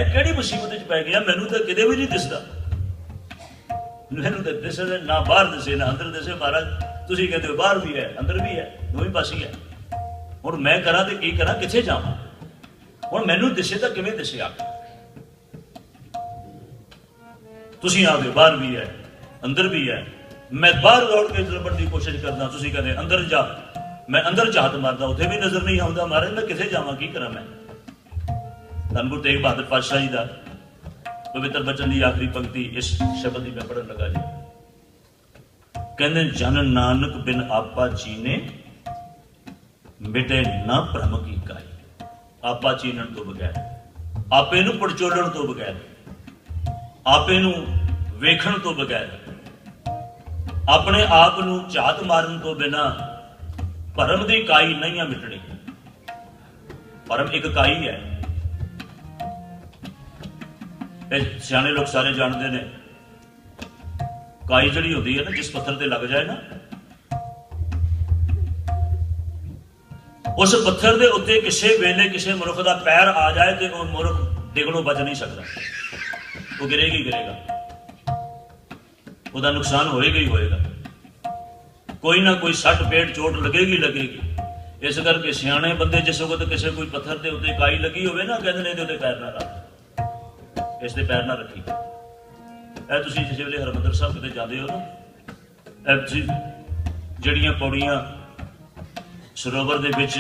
ਕਿਹੜੀ ਮੁਸੀਬਤ ਵਿੱਚ ਪੈ ਗਿਆ? ਮੈਨੂੰ ਤਾਂ ਕਿਤੇ ਵੀ ਨਹੀਂ ਦਿਸਦਾ। ਮੈਨੂੰ ਤਾਂ ਦਿਸਦਾ ਨਾ ਬਾਹਰ ਦਿਸੇ ਨਾ ਅੰਦਰ ਦਿਸੇ। ਮਹਾਰਾਜ ਤੁਸੀਂ ਕਹਿੰਦੇ ਹੋ ਬਾਹਰ ਵੀ ਹੈ ਅੰਦਰ ਵੀ ਹੈ, ਦੋਵੇਂ ਪਾਸੇ ਹੈ। ਹੁਣ ਮੈਂ ਕਰਾਂ ਤੇ ਕੀ ਕਰਾਂ, ਕਿੱਥੇ ਜਾਵਾਂ? ਹੁਣ ਮੈਨੂੰ ਦਿਸੇ ਤਾਂ ਕਿਵੇਂ ਦਿਸੇ? ਆ ਤੁਸੀਂ ਆਖਦੇ ਬਾਹਰ ਵੀ ਹੈ ਅੰਦਰ ਵੀ ਹੈ। ਮੈਂ ਬਾਹਰ ਦੌੜ ਕੇ ਲੱਭਣ ਦੀ ਕੋਸ਼ਿਸ਼ ਕਰਦਾ, ਤੁਸੀਂ ਕਹਿੰਦੇ ਅੰਦਰ ਜਾ। ਮੈਂ ਅੰਦਰ ਝਾਤ ਮਾਰਦਾ, ਉੱਥੇ ਵੀ ਨਜ਼ਰ ਨਹੀਂ ਆਉਂਦਾ। ਮਹਾਰਾਜ ਮੈਂ ਕਿੱਥੇ ਜਾਵਾਂ, ਕੀ ਕਰਾਂ ਮੈਂ? ਧੰਨ ਗੁਰੂ ਤੇਗ ਬਹਾਦਰ ਪਾਤਸ਼ਾਹ ਜੀ ਦਾ ਪਵਿੱਤਰ ਬਚਨ ਦੀ ਆਖਰੀ ਪੰਕਤੀ ਇਸ ਸ਼ਬਦ ਦੀ ਮੈਂ ਪੜ੍ਹਨ ਲੱਗਾ ਜੀ। ਕਹਿੰਦੇ ਜਨ ਨਾਨਕ ਬਿਨ ਆਪਾ ਚੀਨੇ, ਮਿਟੇ ਨਾ ਭ੍ਰਮ ਕੀ ਕਾਈ। ਆਪਾ ਚੀਨਣ ਤੋਂ ਬਗੈਰ, ਆਪੇ ਨੂੰ ਪੜਚੋਲਣ ਤੋਂ ਬਗੈਰ, ਆਪੇ ਨੂੰ ਵੇਖਣ ਤੋਂ ਬਗੈਰ, ਆਪਣੇ ਆਪ ਨੂੰ ਝਾਤ ਮਾਰਨ ਤੋਂ ਬਿਨਾਂ ਭਰਮ ਦੀ ਕਾਈ ਨਹੀਂ ਮਿਟਣੀ। ਭਰਮ ਇੱਕ ਕਾਈ ਹੈ। ਇਹ ਸਿਆਣੇ ਲੋਕ ਸਾਰੇ ਜਾਣਦੇ ਨੇ। ਕਾਈ ਜਿਹੜੀ ਹੁੰਦੀ ਹੈ ਨਾ, ਜਿਸ ਪੱਥਰ ਤੇ ਲੱਗ ਜਾਏ ਨਾ, ਉਸ ਪੱਥਰ ਦੇ ਉੱਤੇ ਕਿਸੇ ਵੇਲੇ ਕਿਸੇ ਮਨੁੱਖ ਦਾ ਪੈਰ ਆ ਜਾਏ ਤੇ ਉਹ ਮਨੁੱਖ ਡਿੱਗਣੋਂ ਬਚ ਨਹੀਂ ਸਕਦਾ। ਉਹ ਗਿਰੇਗਾ ਹੀ ਗਿਰੇਗਾ, ਉਹਦਾ ਨੁਕਸਾਨ ਹੋਏਗਾ ਹੀ ਹੋਏਗਾ। ਕੋਈ ਨਾ ਕੋਈ ਸੱਟ ਪੇਟ ਚੋਟ ਲੱਗੇਗੀ ਲੱਗੇਗੀ। ਇਸ ਕਰਕੇ ਸਿਆਣੇ ਬੰਦੇ ਜਿਸ ਵਕਤ ਕਿਸੇ ਕੋਈ ਪੱਥਰ ਦੇ ਉੱਤੇ ਕਾਈ ਲੱਗੀ ਹੋਵੇ ਨਾ, ਕਹਿੰਦੇ ਨੇ ਇਹਦੇ ਉੱਤੇ ਪੈਰ ਨਾ ਰੱਖ, ਇਸ ਤੇ ਪੈਰ ਨਾ ਰੱਖੀ। ਇਹ ਤੁਸੀਂ ਜਿਸ ਵੇਲੇ ਹਰਿਮੰਦਰ ਸਾਹਿਬ ਕਿਤੇ ਜਾਂਦੇ ਹੋ ਨਾ, ਇਹ ਤੁਸੀਂ ਜਿਹੜੀਆਂ ਪੌੜੀਆਂ ਸਰੋਵਰ ਦੇ ਵਿੱਚ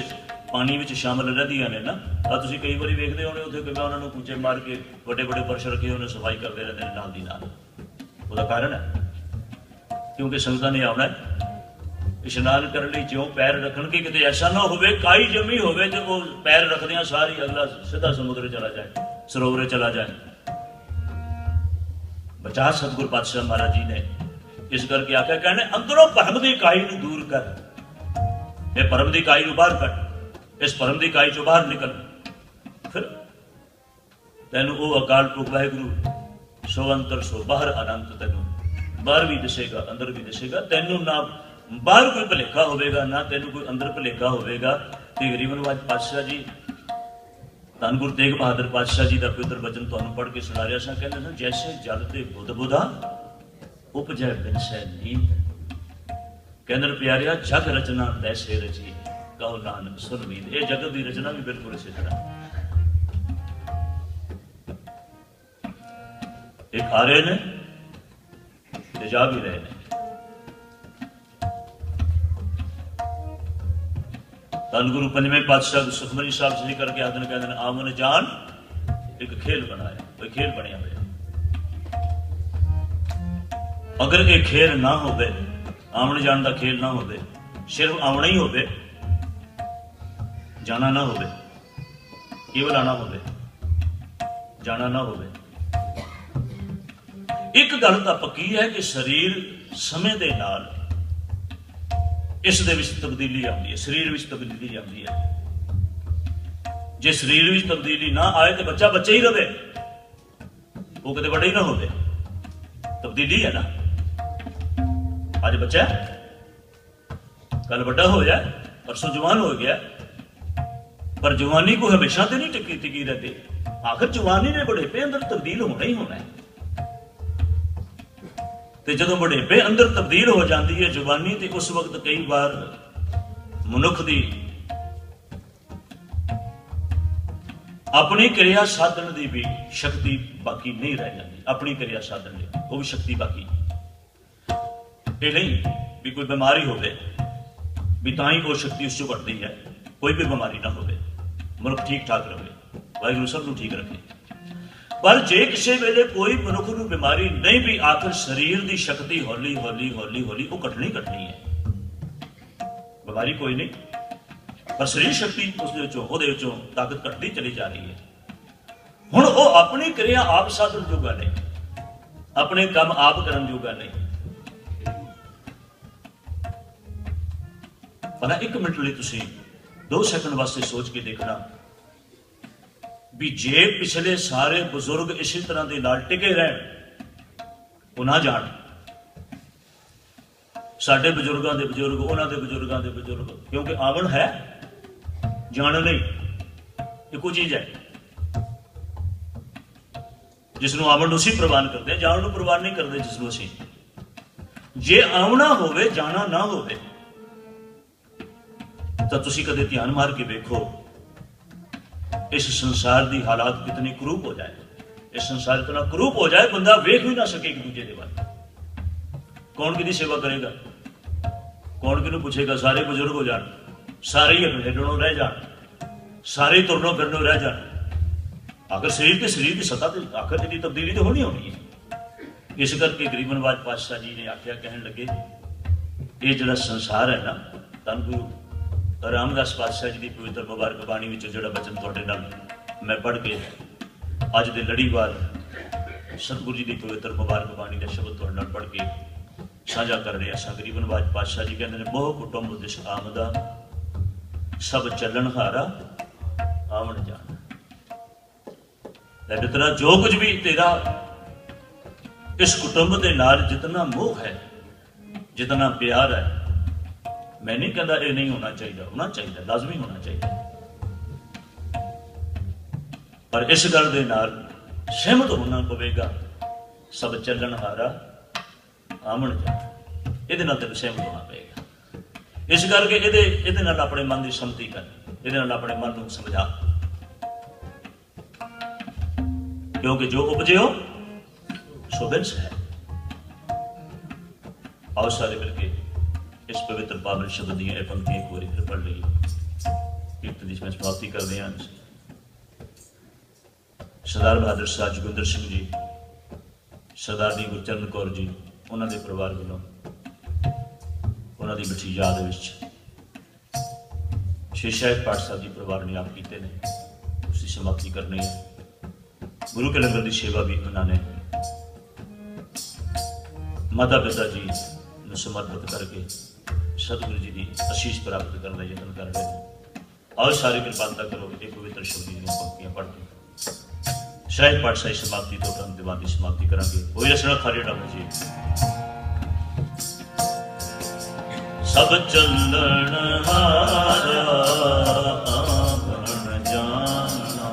ਪਾਣੀ ਵਿੱਚ ਸ਼ਾਮਲ ਰਹਿੰਦੀਆਂ ਨੇ ਨਾ, ਆ ਤੁਸੀਂ ਕਈ ਵਾਰੀ ਵੇਖਦੇ ਹੋਣੇ ਉੱਥੇ ਕਿਵੇਂ ਉਹਨਾਂ ਨੂੰ ਕੂਚੇ ਮਾਰ ਕੇ ਵੱਡੇ ਵੱਡੇ ਬਰਸ਼ ਰੱਖੇ ਉਹਨੇ ਸਫਾਈ ਕਰਦੇ ਰਹਿੰਦੇ ਨੇ ਨਾਲ ਦੀ ਨਾਲ। ਉਹਦਾ ਕਾਰਨ ਹੈ ਕਿਉਂਕਿ ਸੰਗਤਾਂ ਨੇ ਆਉਣਾ ਇਸ਼ਨਾਨ ਕਰਨ ਲਈ। ਜਿਉਂ ਪੈਰ ਰੱਖਣਗੇ ਕਿਤੇ ਐਸਾ ਨਾ ਹੋਵੇ ਕਾਈ ਜੰਮੀ ਹੋਵੇ ਤੇ ਉਹ ਪੈਰ ਰੱਖਦਿਆਂ ਸਾਰੀ ਅਗਲਾ ਸਿੱਧਾ ਸਮੁੰਦਰ ਚਲਾ ਜਾਏ, ਸਰੋਵਰੇ ਚਲਾ ਜਾਏ। ਬਚਾ ਸਤਿਗੁਰ ਪਾਤਸ਼ਾਹ ਮਹਾਰਾਜ ਜੀ ਨੇ ਇਸ ਕਰਕੇ ਆਖਿਆ, ਕਹਿੰਦੇ ਅੰਦਰੋਂ ਭਰਮ ਦੀ ਕਾਈ ਨੂੰ ਦੂਰ ਕਰ। ਇਹ ਭਰਮ ਦੀ ਕਾਈ ਨੂੰ ਬਾਹਰ ਕੱਢ, ਇਸ ਭਰਮ ਦੀ ਕਾਈ ਚੋਂ ਬਾਹਰ ਨਿਕਲ। ਫਿਰ ਤੈਨੂੰ ਉਹ ਅਕਾਲ ਪੁਰਖ ਵਾਹਿਗੁਰੂ ਸੋ ਅੰਤਰ ਸੋ ਬਾਹਰ ਅਨੰਤ, ਤੈਨੂੰ ਬਾਹਰ ਵੀ ਦਿਸੇਗਾ ਅੰਦਰ ਵੀ ਦਿਸੇਗਾ। ਤੈਨੂੰ ਨਾ ਬਾਹਰ ਕੋਈ ਭੁਲੇਖਾ ਹੋਵੇਗਾ ਨਾ ਤੈਨੂੰ ਕੋਈ ਅੰਦਰ ਭੁਲੇਖਾ ਹੋਵੇਗਾ। ਤੇ ਗਰੀਬਨਵਾਜ ਪਾਤਸ਼ਾਹ ਜੀ, ਧੰਨ ਗੁਰੂ ਤੇਗ ਬਹਾਦਰ ਪਾਤਸ਼ਾਹ ਜੀ ਦਾ ਪਵਿੱਤਰ ਬਚਨ ਤੁਹਾਨੂੰ ਪੜ੍ਹ ਕੇ ਸੁਣਾ ਰਿਹਾ ਸਾਂ। ਕਹਿੰਦੇ ਨੇ ਜੈਸੇ ਜਲ ਤੇ ਬੁੱਧ ਬੁਧਾ ਉਪਜੈ ਬਿਨਸੈ ਨੀਂਦ। ਕਹਿੰਦੇ ਨੇ ਪਿਆਰਿਆ ਜਗ ਰਚਨਾ ਤੈਸੇ ਰਚੀ, ਕਹੋ ਨਾਨਕ ਸੁਨ ਵੀਦ। ਇਹ ਜਗਤ ਦੀ ਰਚਨਾ ਵੀ ਬਿਲਕੁਲ ਇਸੇ ਤਰ੍ਹਾਂ। ਇਹ ਖਾ ਰਹੇ ਨੇ ਤੇ ਜਾ ਵੀ ਰਹੇ ਨੇ। ਧੰਨ ਗੁਰੂ ਪੰਜਵੇਂ ਪਾਤਸ਼ਾਹ ਸੁਖਮਨੀ ਸਾਹਿਬ ਸ੍ਰੀ ਕਰਕੇ ਆਦਨ ਕਹਿੰਦੇ ਨੇ ਆਮਨ ਜਾਨ ਇੱਕ ਖੇਲ ਬਣਾਇਆ, ਕੋਈ ਖੇਲ ਬਣਿਆ ਹੋਇਆ। ਅਗਰ ਇਹ ਖੇਲ ਨਾ ਹੋਵੇ, ਆਉਣ ਜਾਣ ਦਾ ਖੇਲ ਨਾ ਹੋਵੇ, ਸਿਰਫ ਆਉਣਾ ਹੀ ਹੋਵੇ, ਜਾਣਾ ਨਾ ਹੋਵੇ, ਕੇਵਲ ਆਣਾ ਹੋਵੇ, ਜਾਣਾ ਨਾ ਹੋਵੇ। ਇੱਕ ਗੱਲ ਤਾਂ ਪੱਕੀ ਹੈ ਕਿ ਸਰੀਰ ਸਮੇਂ ਦੇ ਨਾਲ ਇਸ ਦੇ ਵਿੱਚ ਤਬਦੀਲੀ ਆਉਂਦੀ ਹੈ, ਸਰੀਰ ਵਿੱਚ ਤਬਦੀਲੀ ਆਉਂਦੀ ਹੈ। ਜੇ ਸਰੀਰ ਵਿੱਚ ਤਬਦੀਲੀ ਨਾ ਆਏ ਤੇ ਬੱਚਾ ਬੱਚਾ ਹੀ ਰਵੇ, ਉਹ ਕਦੇ ਵੱਡਾ ਹੀ ਨਾ ਹੋਵੇ। ਤਬਦੀਲੀ ਹੈ ਨਾ, ਅੱਜ ਬੱਚਾ ਕੱਲ ਵੱਡਾ ਹੋ ਜਾਏ, ਪਰਸੋਂ ਜਵਾਨ ਹੋ ਗਿਆ। ਪਰ ਜਵਾਨੀ ਕੋ ਹਮੇਸ਼ਾ ਤੇ ਨਹੀਂ ਟਿਕੀ रहती। आखिर जवानी ने बुढ़ेपे अंदर तब्दील होना ही होना है। ਤੇ ਜਦੋਂ ਬੁਢੇਪੇ ਅੰਦਰ ਤਬਦੀਲ ਹੋ ਜਾਂਦੀ ਹੈ ਜਵਾਨੀ, ਤੇ ਉਸ ਵਕਤ ਕਈ ਵਾਰ ਮਨੁੱਖ ਦੀ ਆਪਣੀ ਕਿਰਿਆ ਸਾਧਨ ਦੀ ਵੀ ਸ਼ਕਤੀ ਬਾਕੀ ਨਹੀਂ ਰਹਿ ਜਾਂਦੀ। ਆਪਣੀ ਕਿਰਿਆ ਸਾਧਨ ਦੀ ਉਹ ਵੀ ਸ਼ਕਤੀ ਬਾਕੀ। ये नहीं भी कोई बीमारी होवे भी तां ही वो शक्ति उस चों घटदी है। कोई भी बीमारी ना होवे, मनुख ठीक ठाक रहे, वाहिगुरू सब नूं ठीक रखे। पर जे किसी वेले कोई मनुख नूं बीमारी नहीं भी, आखिर शरीर की शक्ति हौली हौली हौली हौली वो घटनी घटनी है। बीमारी कोई नहीं, पर शरीर शक्ति उसके ताकत घटती चली जा रही है। हुण वो अपनी क्रिया आप साधन जोगा नहीं, अपने काम आप करन जोगा नहीं। पर एक मिनट लिए तुसीं 2 सैकंड वास्ते सोच के देखना भी जे पिछले सारे बुजुर्ग इसी तरह के नाल टिके रहन, वो ना जान साडे बुजुर्गों के बुजुर्ग, उन्होंने बुजुर्गों के बुजुर्ग, क्योंकि आवन है जान नहीं, एको चीज है। जिसनों आवन उसी प्रवान करते हैं, जान प्रवान नहीं करते जिसनों असी। जे आउना होवे जाना ना होवे तो तुसी कदे ध्यान मार के देखो इस संसार की हालात कितनी करूप हो जाए। इस संसार इतना करूप हो जाए बंदा वेख भी ना सके एक दूजे के बारे। कौन किसी सेवा करेगा, कौन किनू पूछेगा। सारे बुजुर्ग हो जान, सारे ही हिलणों रह जान, सारे तुरनों फिरनों रह जान। आखिर शरीर की सत्ता तो आखिर की तब्दीली तो होनी होनी है। इस करके गरीब नवाज पातशाह जी ने आख्या, कहन लगे ये जो संसार है ना, धन गुरु रामदास पातशाह जी की पवित्र मुबारक बाणी में जोड़ा बचन थोड़े नाल मैं पढ़ के अज के लड़ीवार सतगुरु जी की पवित्र मुबारक बाणी का शब्द थोड़े नाल पढ़ के साझा कर रहे हैं। गरीब नवाज पातशाह जी कहते हैं, मोह कुटुंब दिस आमदा सब चलन हारा आवन जान। मित्रा जो कुछ भी तेरा इस कुटुंब के नाल जितना मोह है, जितना प्यार है, मैं नहीं कहता ये नहीं होना चाहिए, होना चाहिए, लाजमी होना चाहिए। पर इस गल दे नाल सहमत होना पवेगा, सब चलन हारा आमन जा। ये नाल तेन सहमत होना पवेगा। इस करके ये नाल अपने मन की संमति कर, ये नाल अपने मन को समझा, क्योंकि जो उपजे हो सो बिंस है। आओ सारे मिलके इस पवित्र पावन शब्द दी पंक्तियां एक बार फिर पढ़ ली, कीर्तन की समाप्ति करते हैं। सरदार बहादुर शाह जोगिंदर सिंह जी, सरदारनी गुरचरण कौर जी, उन्होंने परिवार वालों उन्होंने बची याद श्री शाहिद पाठ साहब जी परिवार ने आप किए ने, उसकी समाप्ति करनी है। गुरु के लंगर की सेवा भी उन्होंने माता पिता जी ने समर्पित करके सतगुरु जी की आशीष प्राप्त करने का यत्न कर रहे हैं। आओ सारी कृपालता करो, एक पवित्र शब्द की पंक्तियां पढ़ के शाहिद पाठशाही समाप्ति तो उपरंत दीवान की समाप्ति करांगे। कोई रचना खाली डाल जी। सब चलन हारा आभरण जाना,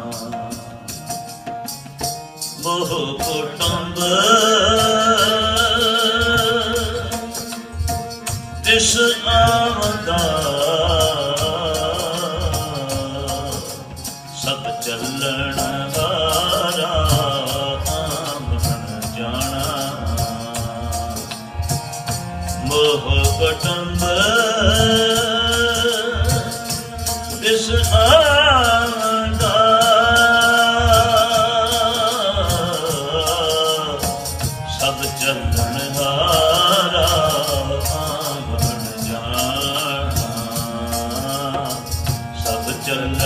मोह कुटुंब दिस आमदा, सब चलन हारा आभरण जाना, मोह कुटुंब दिस आमदा, सब चलन हारा चलन